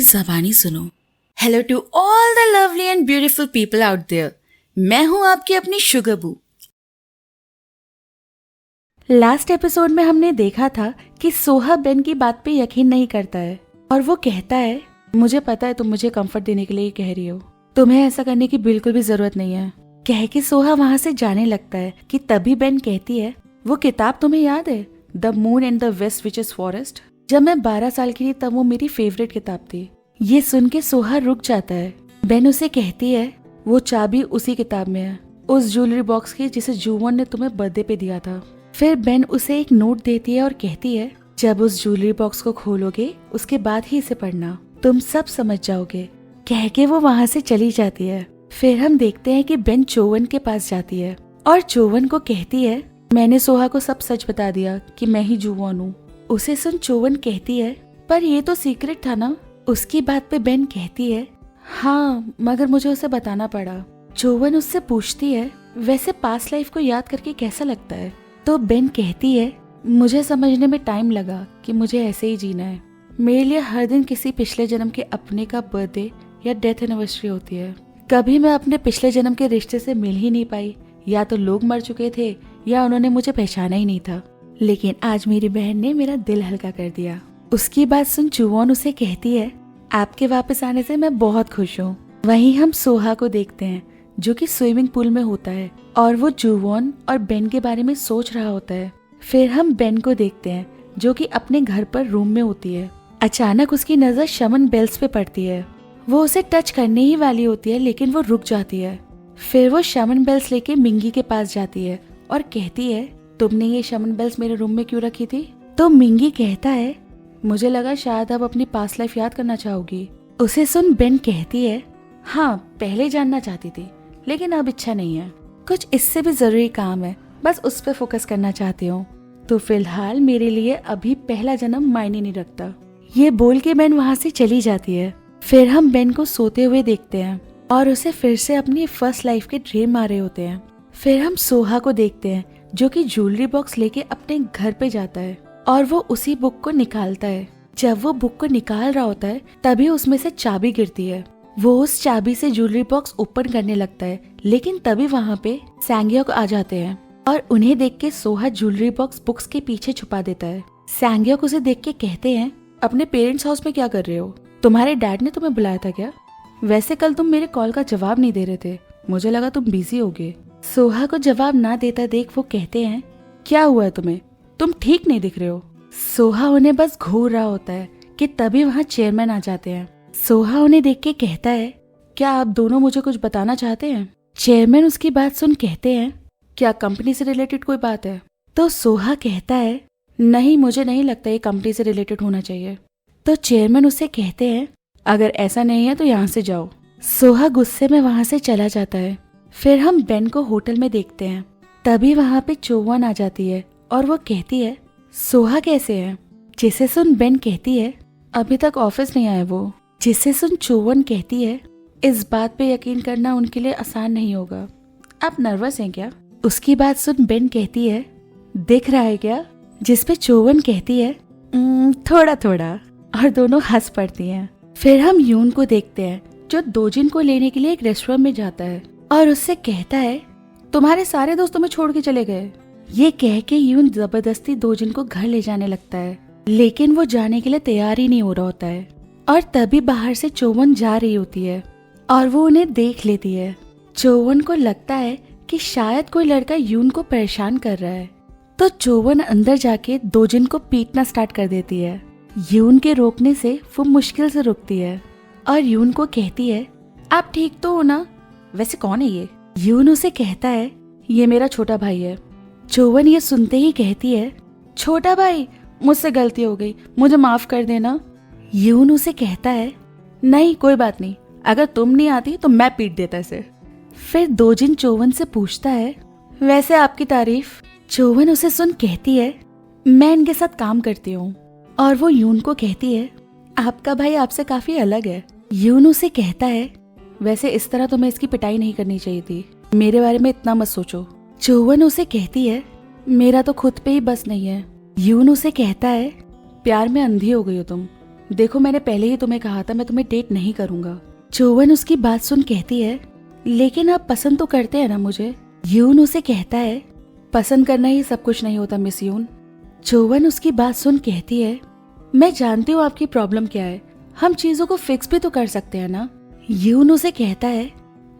ज़बानी सुनो। Hello to all the lovely and beautiful people out there. मैं हूं आपकी अपनी शुगरबू। लास्ट एपिसोड में हमने देखा था कि सोहा बेन की बात पे यकीन नहीं करता है और वो कहता है, मुझे पता है तुम मुझे कंफर्ट देने के लिए कह रही हो, तुम्हें ऐसा करने की बिल्कुल भी जरूरत नहीं है। कह के सोहा वहाँ से जाने लगता है कि तभी बेन कहती है, वो किताब तुम्हें याद है, the moon and the west witches forest? जब मैं 12 साल की थी तब वो मेरी फेवरेट किताब थी। ये सुन के सोहा रुक जाता है। बेन उसे कहती है, वो चाबी उसी किताब में है, उस ज्वेलरी बॉक्स की जिसे जुवॉन ने तुम्हें बर्थडे पे दिया था। फिर बेन उसे एक नोट देती है और कहती है, जब उस ज्वेलरी बॉक्स को खोलोगे उसके बाद ही इसे पढ़ना, तुम सब समझ जाओगे। कह के वो वहाँ से चली जाती है। फिर हम देखते हैं कि बेन चोवन के पास जाती है और चोवन को कहती है, मैंने सोहा को सब सच बता दिया कि मैं ही जुवॉन हूँ। उसे सुन चोवन कहती है, पर ये तो सीक्रेट था ना। उसकी बात पे बेन कहती है, हाँ मगर मुझे उसे बताना पड़ा। चोवन उससे पूछती है, वैसे पास्ट लाइफ को याद करके कैसा लगता है? तो बेन कहती है, मुझे समझने में टाइम लगा कि मुझे ऐसे ही जीना है। मेरे लिए हर दिन किसी पिछले जन्म के अपने का बर्थडे या डेथ एनिवर्सरी होती है। कभी मैं अपने पिछले जन्म के रिश्ते से मिल ही नहीं पाई, या तो लोग मर चुके थे या उन्होंने मुझे पहचाना ही नहीं था। लेकिन आज मेरी बहन ने मेरा दिल हल्का कर दिया। उसकी बात सुन जुवॉन उसे कहती है, आपके वापस आने से मैं बहुत खुश हूँ। वहीं हम सोहा को देखते हैं जो कि स्विमिंग पूल में होता है और वो जुवॉन और बेन के बारे में सोच रहा होता है। फिर हम बेन को देखते हैं जो कि अपने घर पर रूम में होती है। अचानक उसकी नजर शमन बेल्स पे पड़ती है। वो उसे टच करने ही वाली होती है लेकिन वो रुक जाती है। फिर वो शमन बेल्स लेके मिंगी के पास जाती है और कहती है, तुमने ये शमन बेल्स मेरे रूम में क्यों रखी थी? तो मिंगी कहता है, मुझे लगा शायद अब अपनी पास्ट लाइफ याद करना चाहोगी। उसे सुन बेन कहती है, हाँ पहले जानना चाहती थी लेकिन अब इच्छा नहीं है, कुछ इससे भी जरूरी काम है, बस उस पर फोकस करना चाहती हूँ। तो फिलहाल मेरे लिए अभी पहला जन्म मायने नहीं रखता। ये बोल के बेन वहाँ से चली जाती है। फिर हम बेन को सोते हुए देखते हैं और उसे फिर से अपनी फर्स्ट लाइफ के ड्रीम आ रहे होते हैं। फिर हम सोहा को देखते हैं जो कि ज्वेलरी बॉक्स लेके अपने घर पे जाता है और वो उसी बुक को निकालता है। जब वो बुक को निकाल रहा होता है तभी उसमें से चाबी गिरती है। वो उस चाबी से ज्वेलरी बॉक्स ओपन करने लगता है लेकिन तभी वहाँ पे सैंग्योक आ जाते हैं और उन्हें देख के सोहा ज्वेलरी बॉक्स बुक्स के पीछे छुपा देता है। सैंग्योक उसे देख के कहते हैं, अपने पेरेंट्स हाउस में क्या कर रहे हो? तुम्हारे डैड ने तुम्हें बुलाया था क्या? वैसे कल तुम मेरे कॉल का जवाब नहीं दे रहे थे, मुझे लगा तुम बिजी होगे। सोहा को जवाब ना देता देख वो कहते हैं, क्या हुआ है तुम्हें? तुम ठीक नहीं दिख रहे हो। सोहा उन्हें बस घूर रहा होता है कि तभी वहाँ चेयरमैन आ जाते हैं। सोहा उन्हें देख के कहता है, क्या आप दोनों मुझे कुछ बताना चाहते हैं? चेयरमैन उसकी बात सुन कहते हैं, क्या कंपनी से रिलेटेड कोई बात है? तो सोहा कहता है, नहीं मुझे नहीं लगता ये कंपनी से रिलेटेड होना चाहिए। तो चेयरमैन उसे कहते हैं, अगर ऐसा नहीं है तो यहाँ से जाओ। सोहा गुस्से में वहाँ से चला जाता है। फिर हम बेन को होटल में देखते हैं। तभी वहाँ पे चोवन आ जाती है और वो कहती है, सोहा कैसे है? जिसे सुन बेन कहती है, अभी तक ऑफिस नहीं आए वो। जिसे सुन चोवन कहती है, इस बात पे यकीन करना उनके लिए आसान नहीं होगा। आप नर्वस हैं क्या? उसकी बात सुन बेन कहती है, दिख रहा है क्या? जिस पे चोवन कहती है, थोड़ा थोड़ा, और दोनों हंस पड़ती हैं। फिर हम यून को देखते हैं जो दोजिन को लेने के लिए एक रेस्टोरेंट में जाता है और उससे कहता है, तुम्हारे सारे दोस्त तुम्हें छोड़ के चले गए। ये कह के यून जबरदस्ती दोजिन को घर ले जाने लगता है लेकिन वो जाने के लिए तैयार ही नहीं हो रहा होता है। और तभी बाहर से चोवन जा रही होती है और वो उन्हें देख लेती है। चोवन को लगता है कि शायद कोई लड़का यून को परेशान कर रहा है, तो चोवन अंदर जाके दोजिन को पीटना स्टार्ट कर देती है। यून के रोकने से वो मुश्किल से रुकती है और यून को कहती है, आप ठीक तो हो ना? वैसे कौन है ये? यून उसे कहता है, ये मेरा छोटा भाई है। चोवन ये सुनते ही कहती है, छोटा भाई, मुझसे गलती हो गई, मुझे माफ कर देना। यून उसे कहता है, नहीं कोई बात नहीं, अगर तुम नहीं आती तो मैं पीट देता इसे। फिर दोजिन चोवन से पूछता है, वैसे आपकी तारीफ? चोवन उसे सुन कहती है, मैं इनके साथ काम करती हूँ। और वो यून को कहती है, आपका भाई आपसे काफी अलग है। यून उसे कहता है, वैसे इस तरह तो मैं इसकी पिटाई नहीं करनी चाहिए थी, मेरे बारे में इतना मत सोचो। चोवन उसे कहती है, मेरा तो खुद पे ही बस नहीं है। यून उसे कहता है, प्यार में अंधी हो गई हो तुम, देखो मैंने पहले ही तुम्हें कहा था मैं तुम्हें डेट नहीं करूंगा। जोवन उसकी बात सुन कहती है लेकिन आप पसंद तो करते हैं ना मुझे। यून उसे कहता है पसंद करना ही सब कुछ नहीं होता मिस यून। जोवन उसकी बात सुन कहती है मैं जानती हूँ आपकी प्रॉब्लम क्या है, हम चीजों को फिक्स भी तो कर सकते हैं ना। यून उसे कहता है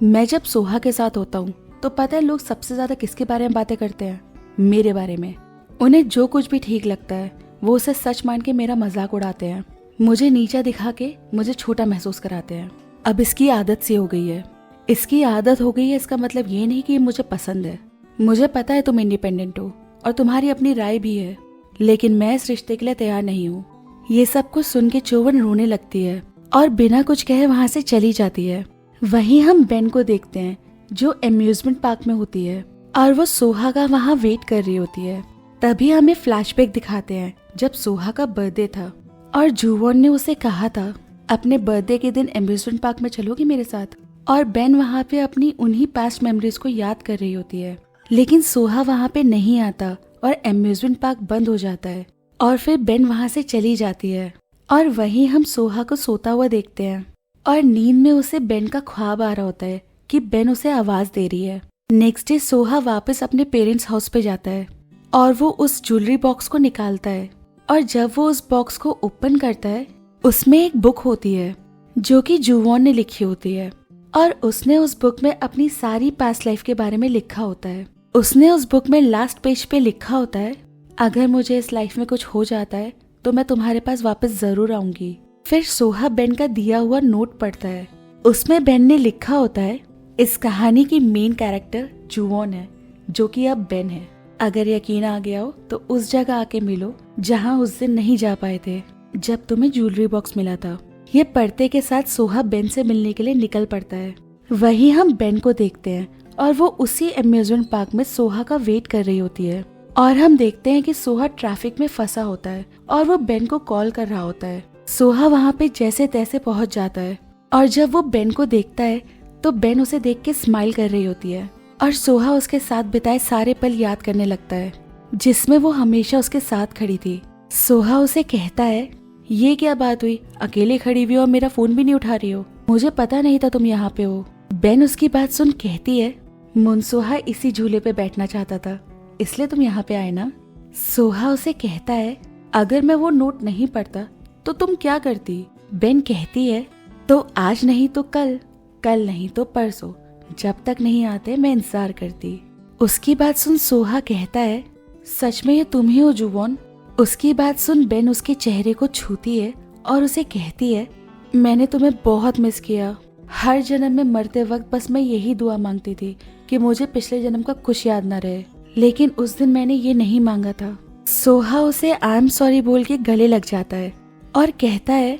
मैं जब सोहा के साथ होता हूँ तो पता है लोग सबसे ज्यादा किसके बारे में बातें करते हैं, मेरे बारे में। उन्हें जो कुछ भी ठीक लगता है वो उसे सच मान के मेरा मजाक उड़ाते हैं, मुझे नीचा दिखा के मुझे छोटा महसूस कराते हैं। अब इसकी आदत सी हो गई है। इसकी आदत हो गई है इसका मतलब ये नहीं कि मुझे पसंद है। मुझे पता है तुम इंडिपेंडेंट हो और तुम्हारी अपनी राय भी है, लेकिन मैं इस रिश्ते के लिए तैयार नहीं हूँ। ये सब कुछ सुन के चोवन रोने लगती है और बिना कुछ कहे वहाँ से चली जाती है। वहीं हम बेन को देखते हैं जो अम्यूजमेंट पार्क में होती है और वो सोहा का वहाँ वेट कर रही होती है। तभी हमें फ्लैशबैक दिखाते हैं जब सोहा का बर्थडे था और जुवॉन ने उसे कहा था अपने बर्थडे के दिन अम्यूजमेंट पार्क में चलोगी मेरे साथ। और बेन वहाँ पे अपनी उन्हीं पास्ट मेमोरीज को याद कर रही होती है, लेकिन सोहा वहाँ पे नहीं आता और अम्यूजमेंट पार्क बंद हो जाता है और फिर बेन वहाँ से चली जाती है। और वहीं हम सोहा को सोता हुआ देखते हैं और नींद में उसे बेन का ख्वाब आ रहा होता है कि बेन उसे आवाज दे रही है। नेक्स्ट डे सोहा वापस अपने पेरेंट्स हाउस पे जाता है और वो उस ज्वेलरी बॉक्स को निकालता है और जब वो उस बॉक्स को ओपन करता है उसमें एक बुक होती है जो कि जुवॉन ने लिखी होती है और उसने उस बुक में अपनी सारी पास्ट लाइफ के बारे में लिखा होता है। उसने उस बुक में लास्ट पेज पे लिखा होता है अगर मुझे इस लाइफ में कुछ हो जाता है तो मैं तुम्हारे पास वापस जरूर आऊंगी। फिर सोहा बेन का दिया हुआ नोट पढ़ता है, उसमें बेन ने लिखा होता है इस कहानी की मेन कैरेक्टर जुवॉन है जो कि अब बेन है। अगर यकीन आ गया हो तो उस जगह आके मिलो जहाँ उस दिन नहीं जा पाए थे जब तुम्हें ज्वेलरी बॉक्स मिला था। ये पढ़ते के साथ सोहा बेन से मिलने के लिए निकल पड़ता है। वहीं हम बेन को देखते हैं और वो उसी अम्यूजमेंट पार्क में सोहा का वेट कर रही होती है और हम देखते हैं कि सोहा ट्रैफिक में फंसा होता है और वो बेन को कॉल कर रहा होता है। सोहा वहाँ पे जैसे तैसे पहुँच जाता है और जब वो बेन को देखता है तो बेन उसे देख के स्माइल कर रही होती है और सोहा उसके साथ बिताए सारे पल याद करने लगता है जिसमें वो हमेशा उसके साथ खड़ी थी। सोहा उसे कहता है ये क्या बात हुई, अकेले खड़ी हुई हो और मेरा फोन भी नहीं उठा रही हो, मुझे पता नहीं था तुम यहाँ पे हो। बेन उसकी बात सुन कहती है मुनसोहा इसी झूले पे बैठना चाहता था इसलिए तुम यहाँ पे आए ना। सोहा उसे कहता है अगर मैं वो नोट नहीं पढ़ता तो तुम क्या करती। बेन कहती है तो आज नहीं तो कल, कल नहीं तो परसों, जब तक नहीं आते मैं इंतजार करती। उसकी बात सुन सोहा कहता है सच में ये तुम ही हो जुवॉन। उसकी बात सुन बेन उसके चेहरे को छूती है और उसे कहती है मैंने तुम्हें बहुत मिस किया। हर जन्म में मरते वक्त बस मैं यही दुआ मांगती थी कि मुझे पिछले जन्म का कुछ याद न रहे, लेकिन उस दिन मैंने ये नहीं मांगा था। सोहा उसे आई एम सॉरी बोल के गले लग जाता है और कहता है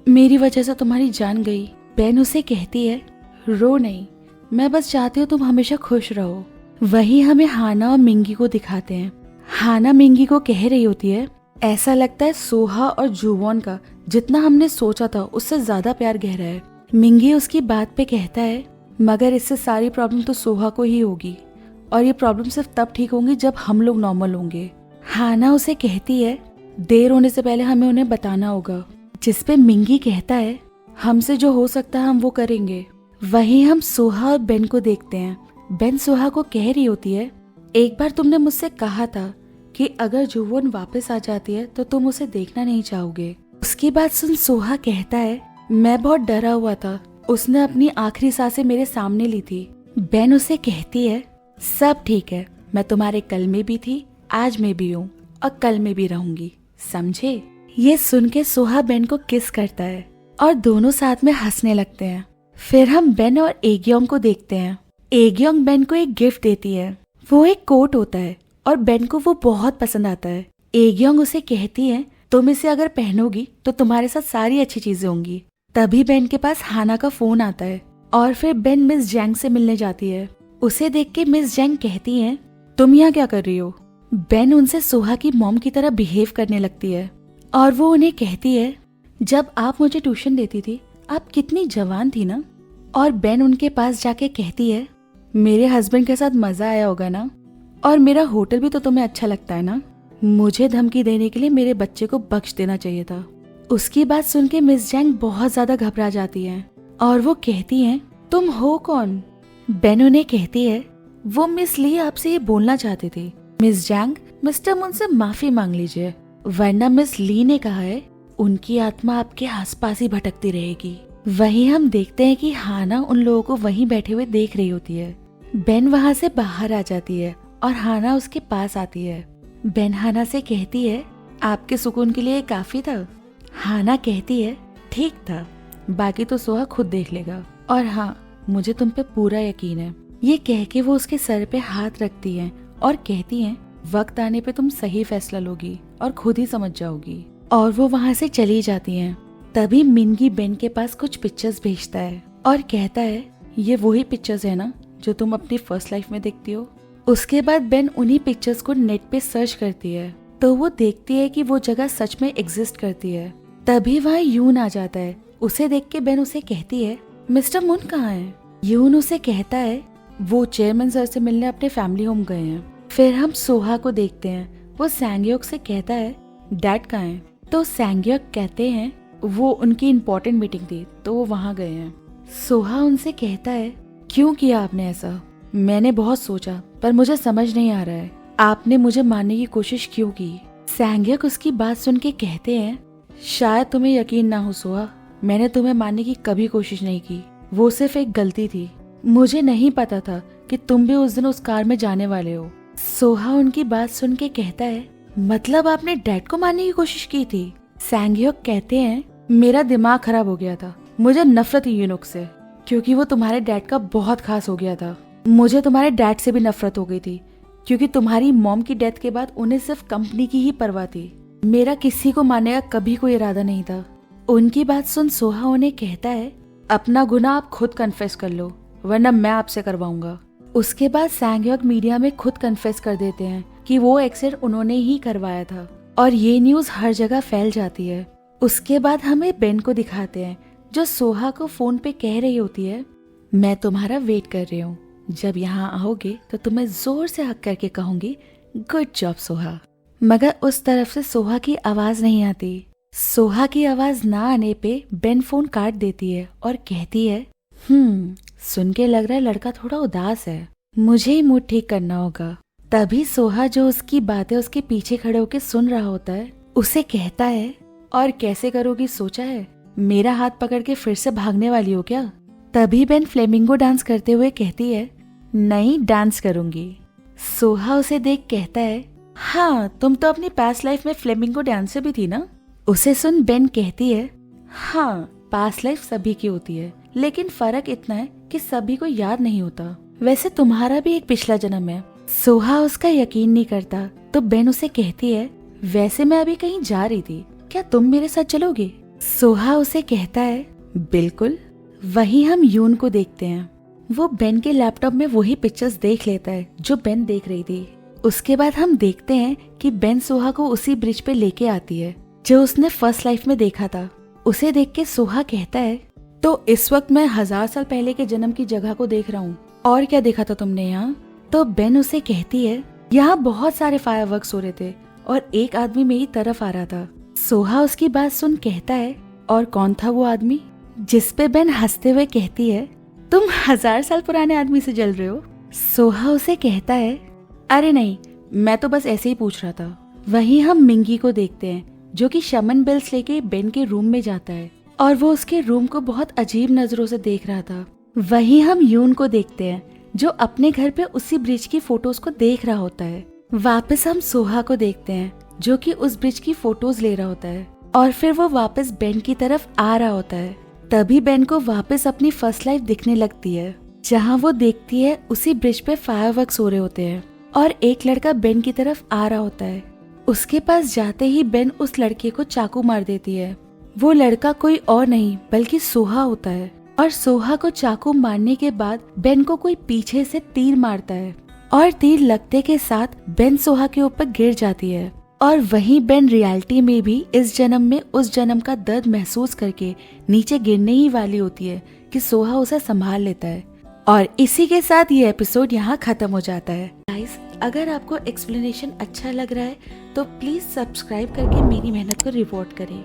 मेरी वजह से तुम्हारी जान गई। बेन उसे कहती है रो नहीं, मैं बस चाहती हूँ तुम हमेशा खुश रहो। वहीं हमें हाना और मिंगी को दिखाते हैं। हाना मिंगी को कह रही होती है ऐसा लगता है सोहा और जुवॉन का जितना हमने सोचा था उससे ज्यादा प्यार गहरा है। मिंगी उसकी बात पे कहता है मगर इससे सारी प्रॉब्लम तो सोहा को ही होगी और ये प्रॉब्लम सिर्फ तब ठीक होंगी जब हम लोग नॉर्मल होंगे। हाना उसे कहती है देर होने से पहले हमें उन्हें बताना होगा, जिसपे मिंगी कहता है हमसे जो हो सकता है हम वो करेंगे। वहीं हम सोहा और बेन को देखते हैं। बेन सोहा को कह रही होती है एक बार तुमने मुझसे कहा था कि अगर जुवॉन वापस आ जाती है तो तुम उसे देखना नहीं चाहोगे। उसकी बात सुन सोहा कहता है मैं बहुत डरा हुआ था, उसने अपनी आखिरी सांसें मेरे सामने ली थी। बेन उसे कहती है सब ठीक है, मैं तुम्हारे कल में भी थी, आज में भी हूँ और कल में भी रहूंगी, समझे। ये सुन के सोहा बेन को किस करता है और दोनों साथ में हंसने लगते हैं। फिर हम बेन और एग्योंग को देखते हैं। एग्योंग बेन को एक गिफ्ट देती है, वो एक कोट होता है और बेन को वो बहुत पसंद आता है। एग्योंग उसे कहती है तुम इसे अगर पहनोगी तो तुम्हारे साथ सारी अच्छी चीजें होंगी। तभी बेन के पास हाना का फोन आता है और फिर बेन मिस जैंग से मिलने जाती है। उसे देख के मिस जैंग कहती है तुम यहाँ क्या कर रही हो। बेन उनसे सोहा की मॉम की तरह बिहेव करने लगती है और वो उन्हें कहती है जब आप मुझे ट्यूशन देती थी आप कितनी जवान थी ना। और बेन उनके पास जाके कहती है मेरे हस्बैंड के साथ मजा आया होगा ना, और मेरा होटल भी तो तुम्हें अच्छा लगता है ना। मुझे धमकी देने के लिए मेरे बच्चे को बख्श देना चाहिए था। उसकी बात सुन के मिस जैंग बहुत ज्यादा घबरा जाती है और वो कहती है, तुम हो कौन? बेन उन्हें कहती है, वो मिस ली आपसे ये बोलना चाहती थी। मिस जैंग, मिस्टर मून से माफी मांग लीजिए, वरना मिस ली ने कहा है उनकी आत्मा आपके आसपास ही भटकती रहेगी। वहीं हम देखते हैं कि हाना उन लोगों को वहीं बैठे हुए देख रही होती है। बेन वहाँ से बाहर आ जाती है और हाना उसके पास आती है। बेन हाना से कहती है, आपके सुकून के लिए काफी था। हाना कहती है, ठीक था, बाकी तो सोहा खुद देख लेगा, और हाँ, मुझे तुम पे पूरा यकीन है। ये कह के वो उसके सर पे हाथ रखती है और कहती है, वक्त आने पे तुम सही फैसला लोगी और खुद ही समझ जाओगी। और वो वहाँ से चली जाती हैं। तभी मिंगी बेन के पास कुछ पिक्चर्स भेजता है और कहता है, ये वही पिक्चर्स है ना जो तुम अपनी फर्स्ट लाइफ में देखती हो। उसके बाद बेन उन्हीं पिक्चर्स को नेट पे सर्च करती है तो वो देखती है कि वो जगह सच में एग्जिस्ट करती है। तभी वहाँ यून आ जाता है। उसे देख के बेन उसे कहती है, मिस्टर मून कहाँ है? यून उसे कहता है, वो चेयरमैन सर से मिलने अपने फैमिली होम गए हैं। फिर हम सोहा को देखते हैं। वो सैंगयोक से कहता है, डैड कहाँ है? तो सैंगयोक कहते हैं, वो उनकी इम्पोर्टेंट मीटिंग थी तो वो वहाँ गए हैं। सोहा उनसे कहता है, क्यों किया आपने ऐसा? मैंने बहुत सोचा पर मुझे समझ नहीं आ रहा है, आपने मुझे मारने की कोशिश क्यों की? सैंगयोक उसकी बात सुन के कहते हैं, शायद तुम्हें यकीन ना हो सोहा, मैंने तुम्हें मारने की कभी कोशिश नहीं की, वो सिर्फ एक गलती थी। मुझे नहीं पता था कि तुम भी उस दिन उस कार में जाने वाले हो। सोहा उनकी बात सुन के कहता है, मतलब आपने डैड को मारने की कोशिश की थी? सैंगयोक कहते हैं, मेरा दिमाग खराब हो गया था, मुझे नफरत थी यूनुक से, क्योंकि वो तुम्हारे डैड का बहुत खास हो गया था। मुझे तुम्हारे डैड से भी नफरत हो गई थी, क्योंकि तुम्हारी मॉम की डेथ के बाद उन्हें सिर्फ कंपनी की ही परवाह थी। मेरा किसी को मारने का कभी कोई इरादा नहीं था। उनकी बात सुन सोहा उन्हें कहता है, अपना गुनाह आप खुद कन्फेस कर लो, वरना मैं आपसे करवाऊंगा। उसके बाद सैंगयोक मीडिया में खुद कन्फेस कर देते हैं कि वो एक्सीडेंट उन्होंने ही करवाया था, और ये न्यूज हर जगह फैल जाती है। उसके बाद हमें बेन को दिखाते हैं जो सोहा को फोन पे कह रही होती है, मैं तुम्हारा वेट कर रही हूँ, जब यहाँ आओगे तो तुम्हें जोर से हक करके कहूंगी, गुड जॉब सोहा। मगर उस तरफ से सोहा की आवाज नहीं आती। सोहा की आवाज ना आने पे बेन फोन काट देती है और कहती है, सुन के लग रहा है लड़का थोड़ा उदास है, मुझे ही मूड ठीक करना होगा। तभी सोहा जो उसकी बातें उसके पीछे खड़े होकर सुन रहा होता है, उसे कहता है, और कैसे करोगी सोचा है? मेरा हाथ पकड़ के फिर से भागने वाली हो क्या? तभी बेन फ्लेमिंगो डांस करते हुए कहती है, नहीं, डांस करूंगी। सोहा उसे देख कहता है, हाँ, तुम तो अपनी पास्ट लाइफ में फ्लेमिंगो डांसर भी थी ना? उसे सुन बेन कहती है, हाँ, पास्ट लाइफ सभी की होती है, लेकिन फर्क इतना है कि सभी को याद नहीं होता। वैसे तुम्हारा भी एक पिछला जन्म है। सोहा उसका यकीन नहीं करता तो बेन उसे कहती है, वैसे मैं अभी कहीं जा रही थी, क्या तुम मेरे साथ चलोगे? सोहा उसे कहता है, बिल्कुल। वहीं हम यून को देखते हैं। वो बेन के लैपटॉप में वही पिक्चर्स देख लेता है जो बेन देख रही थी। उसके बाद हम देखते हैं कि बेन सोहा को उसी ब्रिज पे लेके आती है जो उसने फर्स्ट लाइफ में देखा था। उसे देख के सोहा कहता है, तो इस वक्त मैं 1000 साल पहले के जन्म की जगह को देख रहा हूँ, और क्या देखा था तुमने यहाँ? तो बेन उसे कहती है, यहाँ बहुत सारे फायरवर्क्स हो रहे थे और एक आदमी मेरी तरफ आ रहा था। सोहा उसकी बात सुन कहता है, और कौन था वो आदमी? जिस पे बेन हंसते हुए कहती है, तुम 1000 साल पुराने आदमी से जल रहे हो? सोहा उसे कहता है, अरे नहीं, मैं तो बस ऐसे ही पूछ रहा था। वहीं हम मिंगी को देखते हैं जो कि शमन बेल्स लेके बेन के रूम में जाता है और वो उसके रूम को बहुत अजीब नजरों से देख रहा था। वहीं हम यून को देखते हैं जो अपने घर पे उसी ब्रिज की फोटोज को देख रहा होता है। वापस हम सोहा को देखते हैं जो कि उस ब्रिज की फोटोज ले रहा होता है और फिर वो वापस बेन की तरफ आ रहा होता है। तभी बेन को वापस अपनी फर्स्ट लाइफ दिखने लगती है जहाँ वो देखती है उसी ब्रिज पे फायरवर्क्स हो रहे होते हैं और एक लड़का बेन की तरफ आ रहा होता है। उसके पास जाते ही बेन उस लड़के को चाकू मार देती है। वो लड़का कोई और नहीं बल्कि सोहा होता है और सोहा को चाकू मारने के बाद बेन को कोई पीछे से तीर मारता है और तीर लगते के साथ बेन सोहा के ऊपर गिर जाती है। और वहीं बेन रियलिटी में भी इस जन्म में उस जन्म का दर्द महसूस करके नीचे गिरने ही वाली होती है कि सोहा उसे संभाल लेता है। और इसी के साथ ये एपिसोड यहाँ खत्म हो जाता है। गाइस, अगर आपको एक्सप्लेनेशन अच्छा लग रहा है तो प्लीज सब्सक्राइब करके मेरी मेहनत को रिवॉर्ड करें।